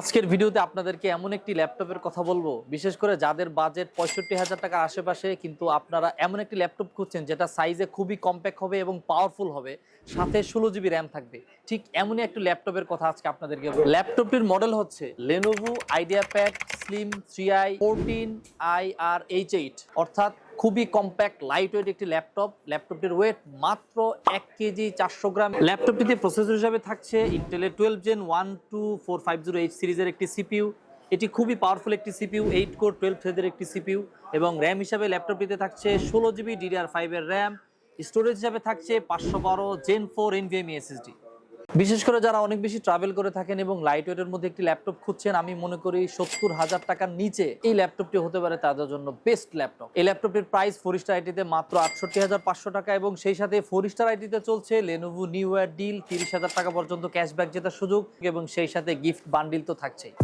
আজকের ভিডিওতে আপনাদেরকে এমন একটি ল্যাপটপের কথা বলবো, বিশেষ করে যাদের বাজেট ৬৫,০০০ টাকার আশেপাশে, কিন্তু আপনারা এমন একটি ল্যাপটপ খুঁজছেন যেটা সাইজে খুবই কম্প্যাক্ট হবে এবং পাওয়ারফুল হবে, সাথে 16 জিবি র্যাম থাকবে। ঠিক এমনই একটি ল্যাপটপের কথা আজকে আপনাদেরকে বলবো। ল্যাপটপটির মডেল হচ্ছে Lenovo IdeaPad Slim 3i 14IRH8, অর্থাৎ খুবই কম্প্যাক্ট লাইট ওয়েট একটি ল্যাপটপ। ল্যাপটপটির ওয়েট মাত্র 1 কেজি 400 গ্রাম। ল্যাপটপটিতে প্রসেসর হিসাবে থাকছে ইন্টেলের 12 Gen 12450H সিরিজের একটি সিপিইউ। এটি খুবই পাওয়ারফুল একটি সিপিইউ, 8 কোর 12 থ্রেডের একটি সিপিইউ। এবং র্যাম হিসাবে ল্যাপটপটিতে থাকছে 16 জিবি DDR5 এর র্যাম। স্টোরেজ হিসাবে থাকছে 512 Gen 4 NVMe SSD। বিশেষ করে যারা অনেক বেশি ট্রাভেল করে থাকেন এবং লাইট ওয়েটের মধ্যে একটি ল্যাপটপ খুঁজছেন, আমি মনে করি 70,000 টাকার নিচে এই ল্যাপটপটি হতে পারে তাদের জন্য বেস্ট ল্যাপটপ। এই ল্যাপটপটির প্রাইস 4 স্টার আইটিতে মাত্র ৬৮,৫০০ টাকা, এবং সেই সাথে 4 স্টার আইটিতে চলছে Lenovo নিউ ইয়ার ডিল, 30,000 টাকা পর্যন্ত ক্যাশব্যাক জেতার সুযোগ, এবং সেই সাথে গিফট বান্ডিল তো থাকছেই।